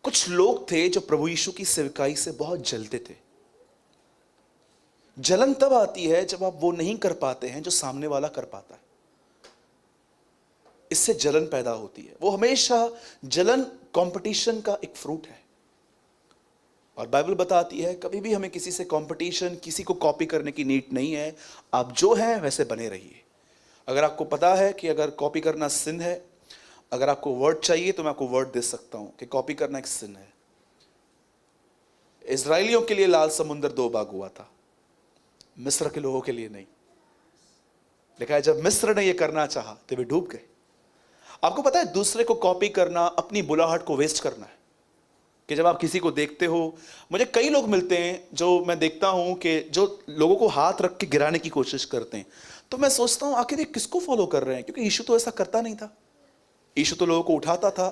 कुछ लोग थे जो प्रभु यीशु की सेवकाई से बहुत जलते थे। जलन तब आती है जब आप वो नहीं कर पाते हैं जो सामने वाला कर पाता है, इससे जलन पैदा होती है। वो हमेशा जलन कंपटीशन का एक फ्रूट है, और बाइबल बताती है कभी भी हमें किसी से कंपटीशन, किसी को कॉपी करने की नीड नहीं है। आप जो हैं वैसे बने रहिए। अगर आपको पता है कि अगर कॉपी करना सिन है, अगर आपको वर्ड चाहिए तो मैं आपको वर्ड दे सकता हूं कि कॉपी करना एक सिन है। इजराइलियों के लिए लाल समुद्र 2 भाग हुआ था, मिस्र के लोगों के लिए नहीं। लिखा है जब मिस्र ने यह करना चाहा तो वे डूब गए। आपको पता है दूसरे को कॉपी करना अपनी बुलाहट को वेस्ट करना है। कि जब आप किसी को देखते हो, मुझे कई लोग मिलते हैं जो मैं देखता हूं कि जो लोगों को हाथ रख के गिराने की कोशिश करते हैं, तो मैं सोचता हूं आखिर ये किसको फॉलो कर रहे हैं, क्योंकि यीशु तो ऐसा करता नहीं था। यीशु तो लोगों को उठाता था।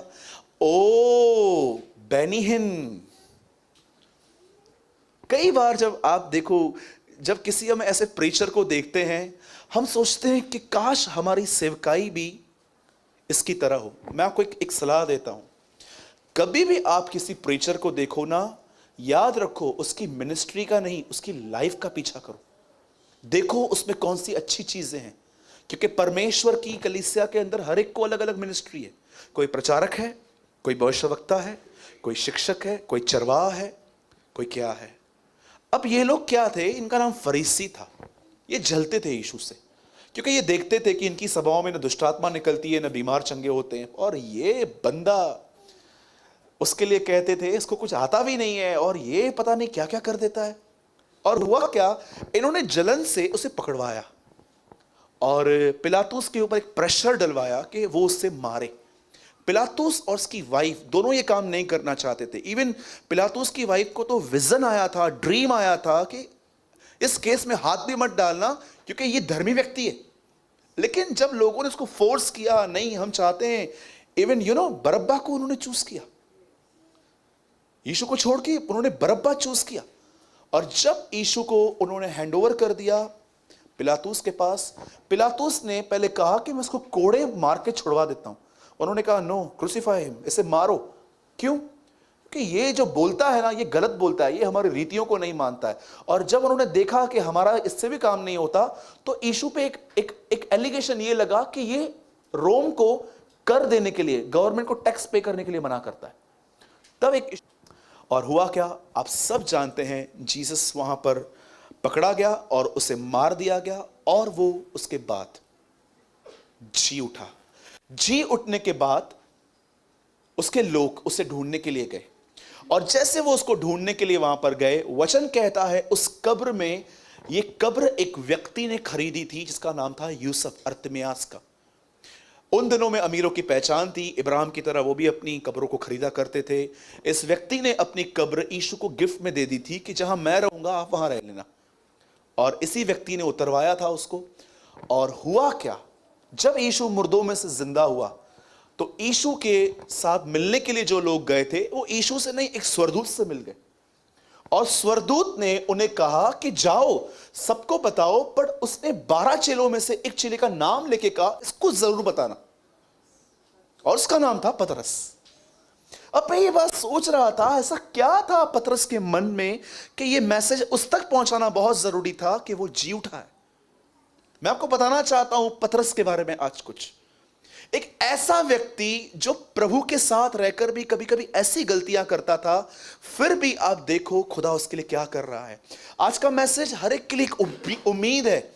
ओ बेनिहिन, कई बार जब आप देखो, जब किसी हम ऐसे प्रीचर को देखते हैं, हम सोचते हैं कि काश हमारी सेवकाई भी इसकी तरह हो। मैं आपको एक सलाह देता हूं, कभी भी आप किसी प्रीचर को देखो ना, याद रखो उसकी मिनिस्ट्री का नहीं, उसकी लाइफ का पीछा करो। देखो उसमें कौन सी अच्छी चीजें हैं, क्योंकि परमेश्वर की कलीसिया के अंदर हर एक को अलग अलग मिनिस्ट्री है। कोई प्रचारक है, कोई भविष्यवक्ता है, कोई शिक्षक है, कोई चरवाहा है, कोई क्या है। अब ये लोग क्या थे, इनका नाम फरीसी था। ये जलते थे यीशु से, क्योंकि ये देखते थे कि इनकी सभाओं में न दुष्ट आत्मा निकलती है, न बीमार चंगे होते हैं, और ये बंदा, उसके लिए कहते थे इसको कुछ आता भी नहीं है और ये पता नहीं क्या क्या कर देता है। और हुआ क्या, इन्होंने जलन से उसे पकड़वाया और पिलातुस के ऊपर एक प्रेशर डलवाया कि वो उससे मारे। पिलातुस और उसकी वाइफ दोनों ये काम नहीं करना चाहते थे। इवन पिलातुस की वाइफ को तो विजन आया था, ड्रीम आया था कि इस केस में हाथ भी मत डालना, क्योंकि ये धर्मी व्यक्ति है। लेकिन जब लोगों ने उसको फोर्स किया, नहीं हम चाहते हैं, इवन बरब्बा को उन्होंने चूज किया। यीशु को छोड़ के उन्होंने बरब्बा चूज किया। और जब यीशु को उन्होंने हैंडओवर कर दिया पिलातुस के पास, पिलातुस ने पहले कहा कि मैं इसको कोड़े मार के छुड़वा देता हूं। उन्होंने कहा नो, क्रूसीफाई हिम, इसे मारो। क्यों? कि ये जो बोलता है ना, ये गलत बोलता है, ये हमारी रीतियों को नहीं मानता है। और जब उन्होंने देखा कि हमारा इससे भी काम नहीं होता, तो यीशु पे एक एलिगेशन ये लगा कि ये रोम को कर देने के लिए, गवर्नमेंट को टैक्स पे करने के लिए मना करता है। तब और हुआ क्या आप सब जानते हैं, जीसस वहां पर पकड़ा गया और उसे मार दिया गया। और वो उसके बाद जी उठा। जी उठने के बाद उसके लोग उसे ढूंढने के लिए गए, और जैसे वो उसको ढूंढने के लिए वहां पर गए, वचन कहता है उस कब्र में, ये कब्र एक व्यक्ति ने खरीदी थी जिसका नाम था यूसुफ, अर्थमियास का। उन दिनों में अमीरों की पहचान थी, इब्राहिम की तरह वो भी अपनी कब्रों को खरीदा करते थे। इस व्यक्ति ने अपनी कब्र यीशु को गिफ्ट में दे दी थी कि जहां मैं रहूंगा आप वहां रह लेना। और इसी व्यक्ति ने उतरवाया था उसको। और हुआ क्या, जब यीशु मुर्दों में से जिंदा हुआ, तो यीशु के साथ मिलने के लिए जो लोग गए थे, वो यीशु से नहीं, एक स्वर्गदूत से मिल गए। और स्वर्गदूत ने उन्हें कहा कि जाओ सबको बताओ, पर उसने 12 चेलों में से एक चेले का नाम लेके कहा इसको जरूर बताना, और उसका नाम था पतरस। अब मैं ये बात सोच रहा था, ऐसा क्या था पतरस के मन में कि ये मैसेज उस तक पहुंचाना बहुत जरूरी था कि वो जी उठा है। मैं आपको बताना चाहता हूं पतरस के बारे में आज कुछ। एक ऐसा व्यक्ति जो प्रभु के साथ रहकर भी कभी कभी ऐसी गलतियां करता था, फिर भी आप देखो खुदा उसके लिए क्या कर रहा है। आज का मैसेज हर एक के लिए एक उम्मीद है,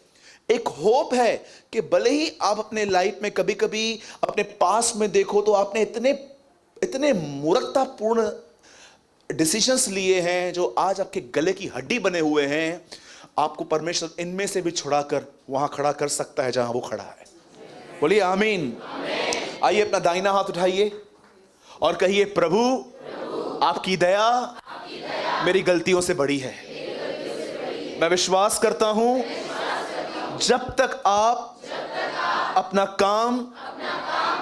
एक होप है कि भले ही आप अपने लाइफ में कभी कभी अपने पास में देखो तो आपने इतने मूर्खतापूर्ण डिसीजंस लिए हैं जो आज आपके गले की हड्डी बने हुए हैं, आपको परमेश्वर इनमें से भी छुड़ाकर वहां खड़ा कर सकता है जहां वो खड़ा है। बोलिए आमीन। आइए अपना दाहिना हाथ उठाइए और कहिए प्रभु आपकी दया मेरी गलतियों से बड़ी है। मैं विश्वास करता हूं जब तक आप अपना काम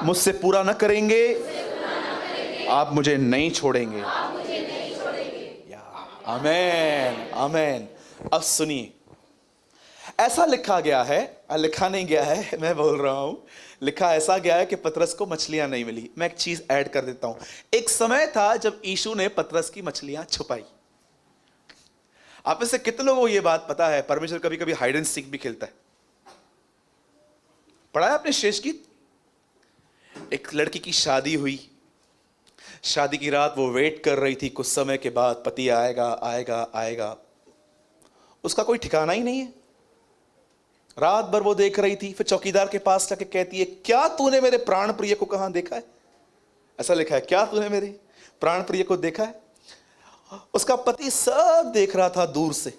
मुझसे पूरा न करेंगे, आप मुझे नहीं छोड़ेंगे। आमेन आमेन। अब सुनिए, ऐसा लिखा गया है, लिखा नहीं गया है, मैं बोल रहा हूं, लिखा ऐसा गया है कि पतरस को मछलियां नहीं मिली। मैं एक चीज ऐड कर देता हूं, एक समय था जब यीशु ने पतरस की मछलियां छुपाई। आप में से कितने लोगों को यह बात पता है परमेश्वर कभी कभी हाइड एंड सीक भी खेलता है? पढ़ा है आपने शेष गीत? एक लड़की की शादी हुई, शादी की रात वो वेट कर रही थी, कुछ समय के बाद पति आएगा आएगा आएगा, उसका कोई ठिकाना ही नहीं है। रात भर वो देख रही थी, फिर चौकीदार के पास जाके कहती है, क्या तूने मेरे प्राण प्रिय को कहां देखा है? ऐसा लिखा है, क्या तूने मेरे प्राण प्रिय को देखा है? उसका पति सब देख रहा था दूर से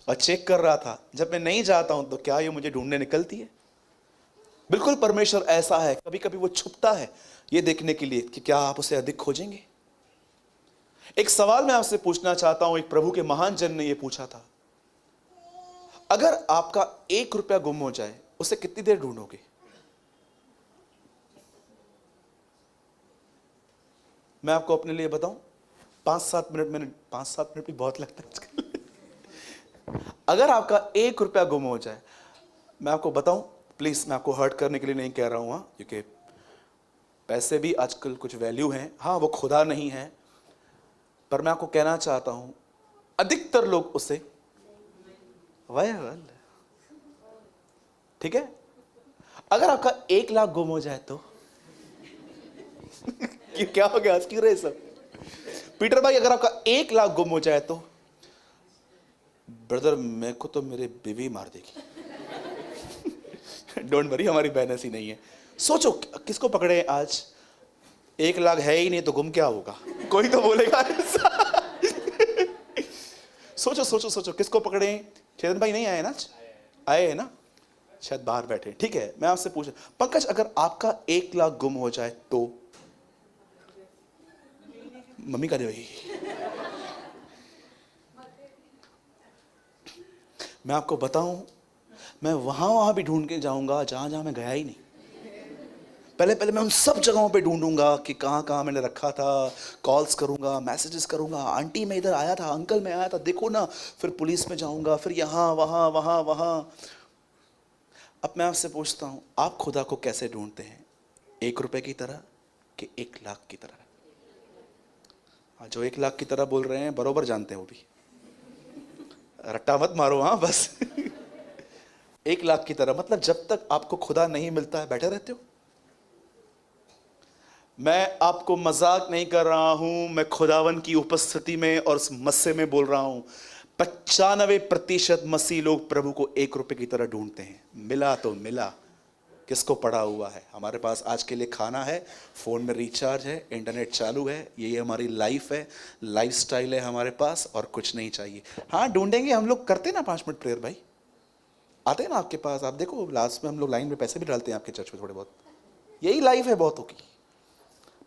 और चेक कर रहा था, जब मैं नहीं जाता हूं तो क्या ये मुझे ढूंढने निकलती है? बिल्कुल परमेश्वर ऐसा है, कभी कभी वो छुपता है ये देखने के लिए कि क्या आप उसे अधिक खोजेंगे। एक सवाल मैं आपसे पूछना चाहता हूं, एक प्रभु के महान जन ने यह पूछा था, अगर आपका 1 रुपया गुम हो जाए उसे कितनी देर ढूंढोगे? मैं आपको अपने लिए बताऊं, 5-7 मिनट। मैंने 5-7 मिनट भी बहुत लगता है आजकल। अगर आपका 1 रुपया गुम हो जाए, मैं आपको बताऊं, प्लीज मैं आपको हर्ट करने के लिए नहीं कह रहा हूं, क्योंकि पैसे भी आजकल कुछ वैल्यू हैं, हाँ वो खुदा नहीं है, पर मैं आपको कहना चाहता हूं अधिकतर लोग उसे ठीक है। अगर आपका 1 लाख गुम हो जाए तो क्या हो गया, आज क्यों रहे सब? पीटर भाई, अगर आपका 1 लाख गुम हो जाए तो? ब्रदर मेरे को तो मेरी बीवी मार देगी। डोंट वरी, हमारी बहन ऐसी नहीं है। सोचो किसको पकड़े आज? 1 लाख है ही नहीं तो गुम क्या होगा? कोई तो बोलेगा ऐसा। सोचो सोचो सोचो, किसको पकड़े? चेतन भाई नहीं आए ना? आए हैं ना, शायद बाहर बैठे। ठीक है, मैं आपसे पूछ, पंकज अगर आपका 1 लाख गुम हो जाए तो? मम्मी का दे भाई। मैं आपको बताऊं, मैं वहां भी ढूंढ के जाऊंगा जहां जहां मैं गया ही नहीं। पहले मैं उन सब जगहों पे ढूंढूंगा कि कहां कहां मैंने रखा था, कॉल्स करूंगा, मैसेजेस करूंगा, आंटी मैं इधर आया था, अंकल मैं आया था, देखो ना। फिर पुलिस में जाऊंगा, फिर यहां वहां वहां वहां। अब मैं आपसे पूछता हूं, आप खुदा को कैसे ढूंढते हैं? 1 रुपए की तरह कि 1 लाख की तरह? जो 1 लाख की तरह बोल रहे हैं बरोबर जानते हैं वो भी, रट्टा मत मारो हाँ बस। 1 लाख की तरह मतलब जब तक आपको खुदा नहीं मिलता है बैठे रहते हो। मैं आपको मजाक नहीं कर रहा हूं, मैं खुदावन की उपस्थिति में और उस मस्से में बोल रहा हूं। 95% मसीह लोग प्रभु को 1 रुपए की तरह ढूंढते हैं। मिला तो मिला, किसको पड़ा हुआ है? हमारे पास आज के लिए खाना है, फोन में रिचार्ज है, इंटरनेट चालू है, यही हमारी लाइफ है, लाइफस्टाइल है हमारे पास, और कुछ नहीं चाहिए। हाँ ढूंढेंगे, हम लोग करते ना 5 मिनट प्रेयर भाई, आते हैं ना आपके पास। आप देखो लास्ट में हम लोग लाइन में पैसे भी डालते हैं आपके चर्च में थोड़े बहुत। यही लाइफ है बहुतों की।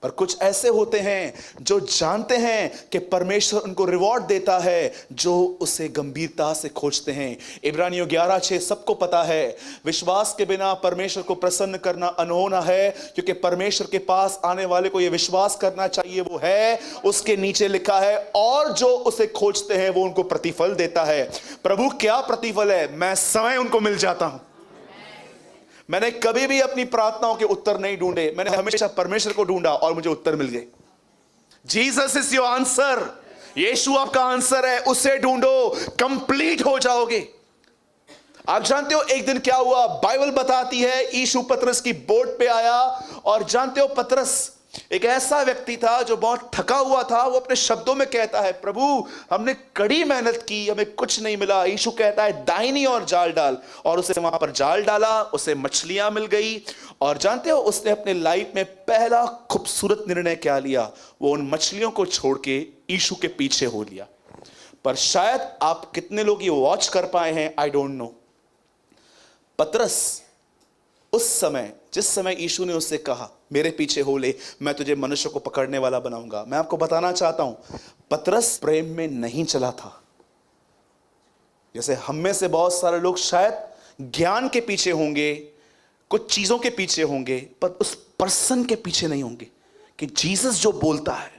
पर कुछ ऐसे होते हैं जो जानते हैं कि परमेश्वर उनको रिवॉर्ड देता है, जो उसे गंभीरता से खोजते हैं। इब्रानियों 11:6 सबको पता है, विश्वास के बिना परमेश्वर को प्रसन्न करना अनहोना है, क्योंकि परमेश्वर के पास आने वाले को यह विश्वास करना चाहिए वो है। उसके नीचे लिखा है, और जो उसे खोजते हैं वो उनको प्रतिफल देता है। प्रभु क्या प्रतिफल है? मैं समय उनको मिल जाता हूं। मैंने कभी भी अपनी प्रार्थनाओं के उत्तर नहीं ढूंढे, मैंने हमेशा परमेश्वर को ढूंढा और मुझे उत्तर मिल गए। जीसस इज योर आंसर, यीशु आपका आंसर है, उसे ढूंढो, कंप्लीट हो जाओगे। आप जानते हो एक दिन क्या हुआ? बाइबल बताती है यीशु पतरस की बोट पे आया, और जानते हो पतरस एक ऐसा व्यक्ति था जो बहुत थका हुआ था। वो अपने शब्दों में कहता है, प्रभु हमने कड़ी मेहनत की, हमें कुछ नहीं मिला। यीशु कहता है दाहिनी ओर जाल डाल, और उसे वहां पर जाल डाला, उसे मछलियां मिल गई। और जानते हो उसने अपने लाइफ में पहला खूबसूरत निर्णय क्या लिया? वो उन मछलियों को छोड़ के यीशु के पीछे हो लिया। पर शायद आप कितने लोग ये वॉच कर पाए हैं, आई डोंट नो। पतरस उस समय, जिस समय यीशु ने उससे कहा मेरे पीछे हो ले, मैं तुझे मनुष्य को पकड़ने वाला बनाऊंगा, मैं आपको बताना चाहता हूं पतरस प्रेम में नहीं चला था। जैसे हम में से बहुत सारे लोग शायद ज्ञान के पीछे होंगे, कुछ चीजों के पीछे होंगे, पर उस पर्सन के पीछे नहीं होंगे कि जीसस जो बोलता है।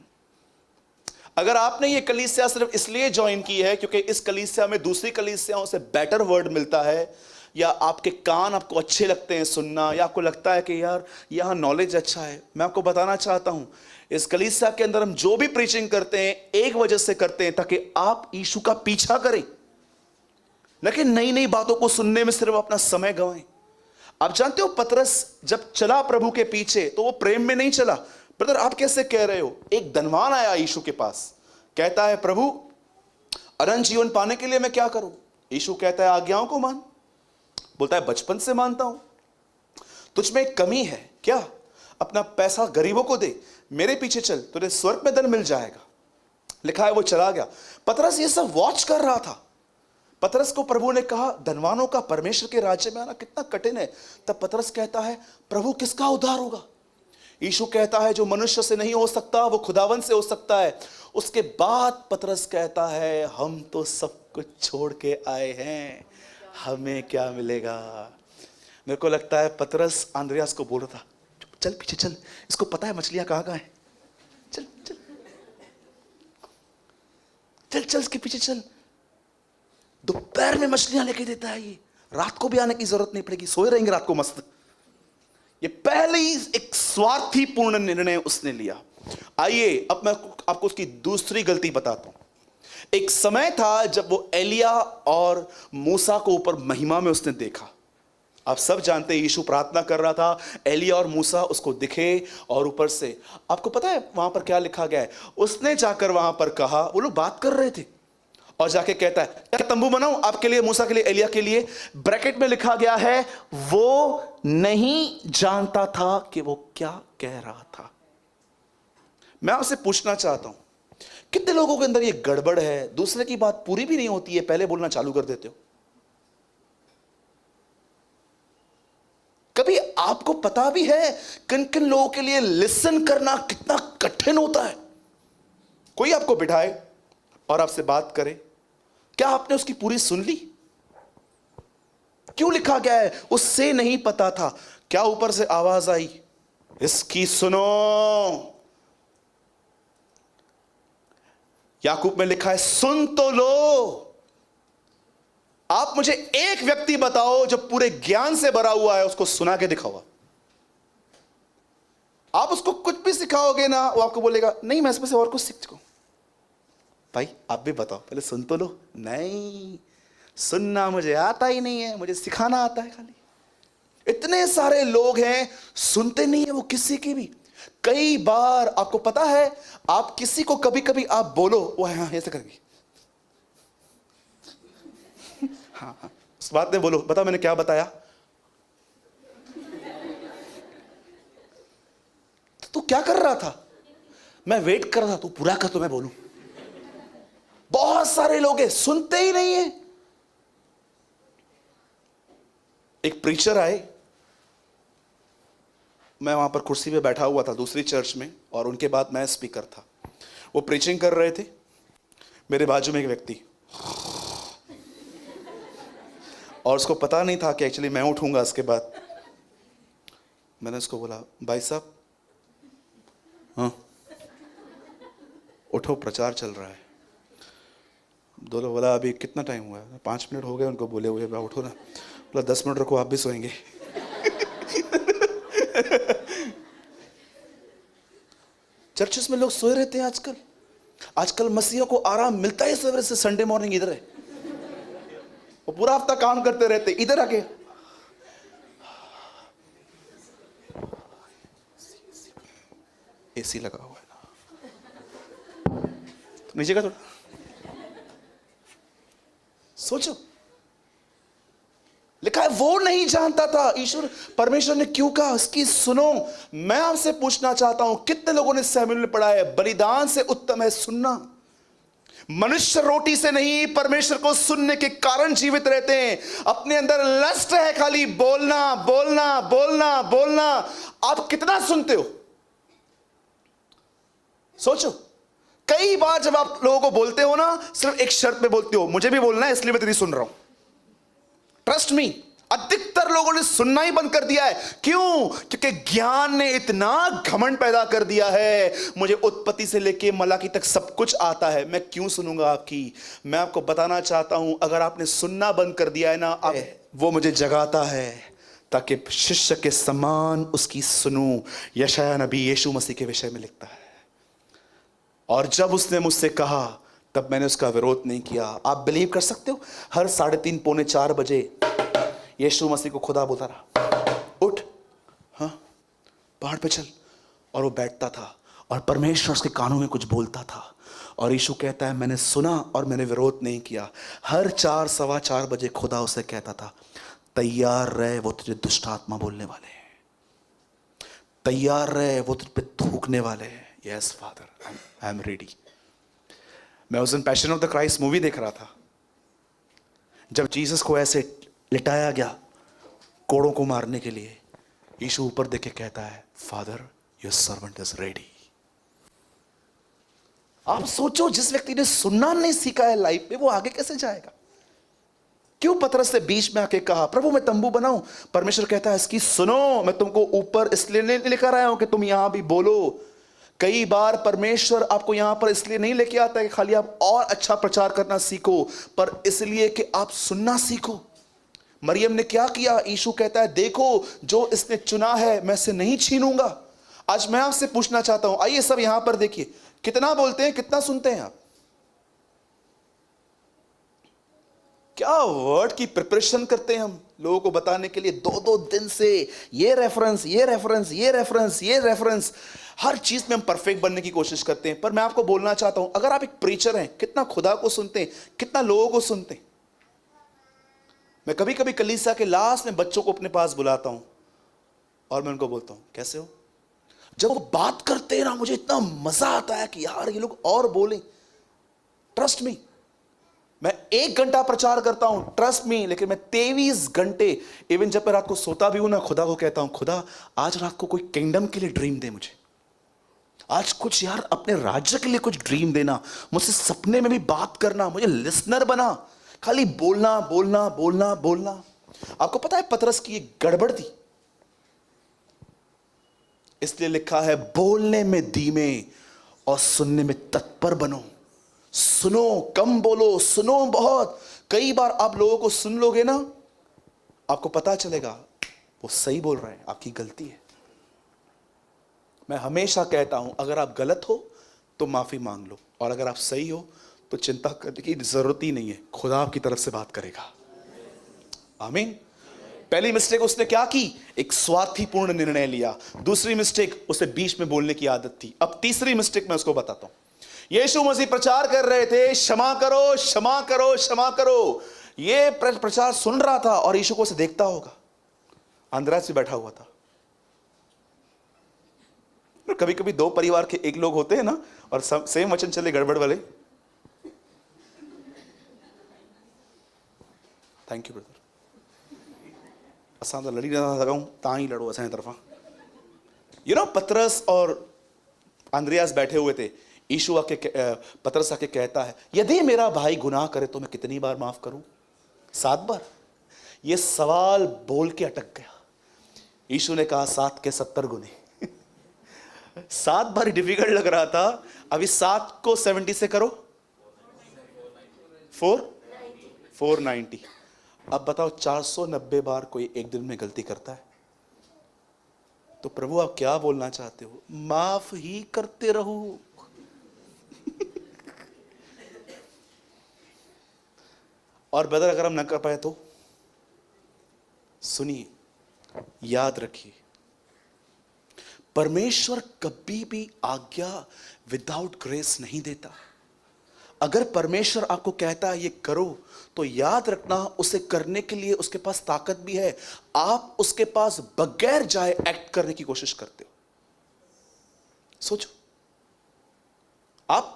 अगर आपने ये कलीसिया सिर्फ इसलिए ज्वाइन की है क्योंकि इस कलीसिया में दूसरी कलीसियाओं से बेटर वर्ड मिलता है, या आपके कान आपको अच्छे लगते हैं सुनना, या आपको लगता है कि यार यहाँ नॉलेज अच्छा है, मैं आपको बताना चाहता हूं इस कलीसिया के अंदर हम जो भी प्रीचिंग करते हैं एक वजह से करते हैं, ताकि आप यीशु का पीछा करें, लेकिन नई नई बातों को सुनने में सिर्फ अपना समय गंवाएं। आप जानते हो पतरस जब चला प्रभु के पीछे तो वो प्रेम में नहीं चला। ब्रदर आप कैसे कह रहे हो? एक धनवान आया यीशु के पास, कहता है प्रभु अनंत जीवन पाने के लिए मैं क्या करूं? यीशु कहता है आज्ञाओं को मान। बोलता है बचपन से मानता हूं। तुझ में एक कमी है क्या? अपना पैसा गरीबों को दे, मेरे पीछे चल, तुझे स्वर्ग में धन मिल जाएगा। लिखा है वो चला गया। पतरस ये सब वॉच कर रहा था। पतरस को प्रभु ने कहा धनवानों का परमेश्वर के राज्य में आना कितना कठिन है। तब पतरस कहता है प्रभु किसका उद्धार होगा? यीशु कहता है जो मनुष्य से नहीं हो सकता वो खुदावन से हो सकता है। उसके बाद पतरस कहता है हम तो सब कुछ छोड़ के आए हैं, हमें क्या मिलेगा? मेरे को लगता है पतरस आंद्रियास को बोल रहा था चल पीछे चल, इसको पता है मछलियां कहां कहां है, चल चल चल चल इसके पीछे चल। दोपहर में मछलियां लेके देता है ये, रात को भी आने की जरूरत नहीं पड़ेगी, सोए रहेंगे रात को मस्त। ये पहले ही एक स्वार्थी पूर्ण निर्णय उसने लिया। आइए अब मैं आपको उसकी दूसरी गलती बताता हूं। एक समय था जब वो एलिया और मूसा को ऊपर महिमा में उसने देखा। आप सब जानते हैं यीशु प्रार्थना कर रहा था, एलिया और मूसा उसको दिखे और ऊपर से आपको पता है वहां पर क्या लिखा गया है? उसने जाकर वहां पर कहा, वो लोग बात कर रहे थे और जाके कहता है क्या तंबू बनाऊं आपके लिए, मूसा के लिए, एलिया के लिए? ब्रैकेट में लिखा गया है वो नहीं जानता था कि वो क्या कह रहा था। मैं आपसे पूछना चाहता हूं कितने लोगों के अंदर ये गड़बड़ है, दूसरे की बात पूरी भी नहीं होती है पहले बोलना चालू कर देते हो। कभी आपको पता भी है किन किन लोगों के लिए लिसन करना कितना कठिन होता है? कोई आपको बिठाए और आपसे बात करे, क्या आपने उसकी पूरी सुन ली? क्यों लिखा गया है उससे नहीं पता था? क्या ऊपर से आवाज आई इसकी सुनो? याकूब में लिखा है सुन तो लो। आप मुझे एक व्यक्ति बताओ जो पूरे ज्ञान से भरा हुआ है, उसको सुना के दिखाओ। आप उसको कुछ भी सिखाओगे ना, वो आपको बोलेगा नहीं मैं इसमें से और कुछ सीख चुका हूं। भाई आप भी बताओ, पहले सुन तो लो। नहीं, सुनना मुझे आता ही नहीं है, मुझे सिखाना आता है खाली। इतने सारे लोग हैं सुनते नहीं है वो किसी की भी। कई बार आपको पता है आप किसी को कभी कभी आप बोलो वो हाँ ऐसे करके हाँ हाँ उस बात में बोलो, बता मैंने क्या बताया? तू क्या कर रहा था? मैं वेट कर रहा था, तू पूरा कर तो मैं बोलूं। बहुत सारे लोग हैं सुनते ही नहीं है। एक प्रीचर आए, मैं वहां पर कुर्सी पे बैठा हुआ था दूसरी चर्च में और उनके बाद मैं स्पीकर था। वो प्रीचिंग कर रहे थे, मेरे बाजू में एक व्यक्ति, और उसको पता नहीं था कि एक्चुअली मैं उठूंगा। इसके बाद मैंने उसको बोला भाई साहब हाँ उठो प्रचार चल रहा है। दोनों बोला अभी कितना टाइम हुआ है? 5 मिनट हो गए उनको बोले हुए, उठो ना। बोला 10 मिनट रखो, आप भी सोएंगे। चर्चेस में लोग सोए रहते हैं आजकल। आजकल मसीहों को आराम मिलता है सवेरे से संडे मॉर्निंग इधर है, वो पूरा हफ्ता काम करते रहते इधर आके एसी लगा हुआ है ना, तो नीचे का थोड़ा सोचो। लिखा है वो नहीं जानता था। ईश्वर परमेश्वर ने क्यों कहा इसकी सुनो। मैं आपसे पूछना चाहता हूं कितने लोगों ने सैमुएल में पढ़ा है बलिदान से उत्तम है सुनना। मनुष्य रोटी से नहीं परमेश्वर को सुनने के कारण जीवित रहते हैं। अपने अंदर लस्ट है खाली बोलना बोलना बोलना बोलना। आप कितना सुनते हो सोचो। कई बार जब आप लोगों को बोलते हो ना, सिर्फ एक शर्त में बोलते हो मुझे भी बोलना है इसलिए मैं तेरी सुन रहा हूं। ट्रस्ट मी, अधिकतर लोगों ने सुनना ही बंद कर दिया है। क्यों? क्योंकि ज्ञान ने इतना घमंड पैदा कर दिया है, मुझे उत्पत्ति से लेके मलाकी तक सब कुछ आता है, मैं क्यों सुनूंगा आपकी। मैं आपको बताना चाहता हूं अगर आपने सुनना बंद कर दिया है ना, आप वो मुझे जगाता है ताकि शिष्य के समान उसकी सुनूं। यशायाह नबी यीशु मसीह के विषय में लिखता है। और जब उसने मुझसे कहा तब मैंने उसका विरोध नहीं किया। आप बिलीव कर सकते हो, हर 3:30 पौने 4 बजे यीशु मसीह को खुदा बोलता रहा, उठ, हाँ पहाड़ पे चल। और वो बैठता था और परमेश्वर उसके कानों में कुछ बोलता था। और यीशु कहता है मैंने सुना और मैंने विरोध नहीं किया। हर 4 सवा 4 बजे खुदा उसे कहता था, तैयार रहे, वो तुझे दुष्ट आत्मा बोलने वाले हैं। तैयार रहे, वो तुझ पे थूकने वाले हैं। Yes father, I am ready. मैं उस दिन passion of the Christ movie देख रहा था, जब जीसस को ऐसे लिटाया गया कोड़ों को मारने के लिए, यीशु ऊपर देख के कहता है, father your servant is ready. आप सोचो, जिस व्यक्ति ने सुनना नहीं सीखा है लाइफ में, वो आगे कैसे जाएगा? क्यों पतरस से बीच में आके कहा, प्रभु मैं तंबू बनाऊं? परमेश्वर कहता है इसकी सुनो, मैं तुमको ऊपर इसलिए नहीं लेकर आया हूं कि तुम यहां भी बोलो। कई बार परमेश्वर आपको यहां पर इसलिए नहीं लेके आता कि खाली आप और अच्छा प्रचार करना सीखो, पर इसलिए कि आप सुनना सीखो। मरियम ने क्या किया? यीशु कहता है देखो, जो इसने चुना है मैं इसे नहीं छीनूंगा। आज मैं आपसे पूछना चाहता हूं, आइए सब यहां पर देखिए, कितना बोलते हैं, कितना सुनते हैं आप? क्या वर्ड की प्रिपरेशन करते हैं हम लोगों को बताने के लिए, 2-2 दिन से ये रेफरेंस, ये रेफरेंस, ये रेफरेंस, ये रेफरेंस, हर चीज में हम परफेक्ट बनने की कोशिश करते हैं। पर मैं आपको बोलना चाहता हूं, अगर आप एक प्रीचर हैं, कितना खुदा को सुनते हैं, कितना लोगों को सुनते हैं? मैं कभी कभी कलीसिया के लास्ट में बच्चों को अपने पास बुलाता हूं और मैं उनको बोलता हूं कैसे हो। जब वो बात करते हैं ना, मुझे इतना मजा आता है कि यार ये लोग और बोलें। ट्रस्ट मी, मैं 1 घंटा प्रचार करता हूं, ट्रस्ट मी, लेकिन मैं 23 घंटे, इवन जब मैं रात को सोता भी हूं ना, खुदा को कहता हूं, खुदा आज रात को कोई किंगडम के लिए ड्रीम दे मुझे, आज कुछ यार अपने राज्य के लिए कुछ ड्रीम देना, मुझसे सपने में भी बात करना, मुझे लिसनर बना, खाली बोलना बोलना बोलना बोलना। आपको पता है पतरस की एक गड़बड़ थी, इसलिए लिखा है बोलने में धीमे और सुनने में तत्पर बनो। सुनो, कम बोलो, सुनो बहुत। कई बार आप लोगों को सुन लोगे ना, आपको पता चलेगा वो सही बोल रहे हैं, आपकी गलती है। मैं हमेशा कहता हूं, अगर आप गलत हो तो माफी मांग लो, और अगर आप सही हो तो चिंता करने की जरूरत ही नहीं है, खुदा आपकी तरफ से बात करेगा। आमीन। पहली मिस्टेक उसने क्या की? एक स्वार्थीपूर्ण निर्णय लिया। दूसरी मिस्टेक, उसे बीच में बोलने की आदत थी। अब तीसरी मिस्टेक मैं उसको बताता हूं। यीशु मसीह प्रचार कर रहे थे, क्षमा करो क्षमा करो क्षमा करो। ये प्रचार सुन रहा था और यीशु को उसे देखता होगा, अंदर से बैठा हुआ था। कभी कभी 2 परिवार के एक लोग होते हैं ना, और सेम वचन चले गड़बड़ वाले। Thank you brother. असां तो लड़ी ना सघूं, तव्हां ही लड़ो असांजे तरफां। पतरस और अंद्रियास बैठे हुए थे। यीशु आके पतरस आके कहता है, यदि मेरा भाई गुनाह करे तो मैं कितनी बार माफ करूं? 7 बार। ये सवाल बोल के अटक गया। यीशु ने कहा 7 के 70 गुने। 7 बार डिफिकल्ट लग रहा था, अभी 7 को 70 से करो, 490। अब बताओ 490 बार कोई एक दिन में गलती करता है? तो प्रभु आप क्या बोलना चाहते हो? माफ ही करते रहो। और ब्रदर अगर हम न कर पाए तो सुनिए, याद रखिए, परमेश्वर कभी भी आज्ञा विदाउट ग्रेस नहीं देता। अगर परमेश्वर आपको कहता है ये करो, तो याद रखना उसे करने के लिए उसके पास ताकत भी है। आप उसके पास बगैर जाए एक्ट करने की कोशिश करते हो। सोचो,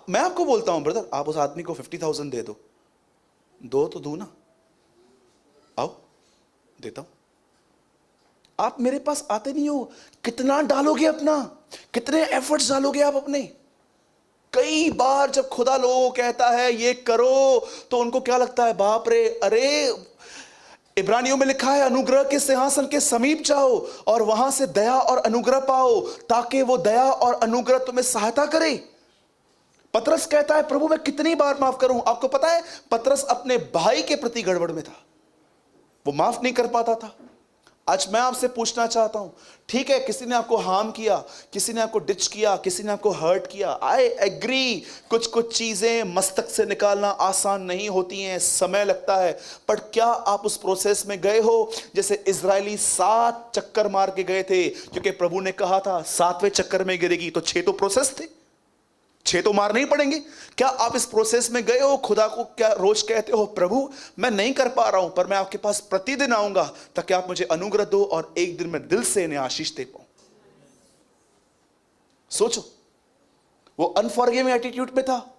मैं आपको बोलता हूं ब्रदर, आप उस आदमी को 50,000 दे दो तो दो ना, आओ देता हूं। आप मेरे पास आते नहीं हो, कितना डालोगे अपना, कितने एफर्ट्स डालोगे आप अपने? कई बार जब खुदा लोगों को कहता है ये करो, तो उनको क्या लगता है, बाप रे, अरे इब्रानियों में लिखा है अनुग्रह के सिंहासन के समीप जाओ और वहां से दया और अनुग्रह पाओ, ताकि वो दया और अनुग्रह तुम्हें सहायता करे। पतरस कहता है प्रभु मैं कितनी बार माफ करूं? आपको पता है पतरस अपने भाई के प्रति गड़बड़ में था। वो माफ नहीं कर पाता था। आज मैं आपसे पूछना चाहता हूं, ठीक है किसी ने आपको हार्म किया, किसी ने आपको डिच किया, किसी ने आपको हर्ट किया, आई एग्री, कुछ कुछ चीजें मस्तक से निकालना आसान नहीं होती हैं, समय लगता है। पर क्या आप उस प्रोसेस में गए हो? जैसे इजरायली 7 चक्कर मार के गए थे, क्योंकि प्रभु ने कहा था 7वें चक्कर में गिरेगी, तो 6 तो प्रोसेस थे, 6 तो मार नहीं पड़ेंगे। क्या आप इस प्रोसेस में गए हो? खुदा को क्या रोज कहते हो, प्रभु मैं नहीं कर पा रहा हूं, पर मैं आपके पास प्रतिदिन आऊंगा ताकि आप मुझे अनुग्रह दो और एक दिन मैं दिल से इन्हें आशीष दे पाऊं। सोचो, वो अनफॉरगिविंग एटीट्यूड में था।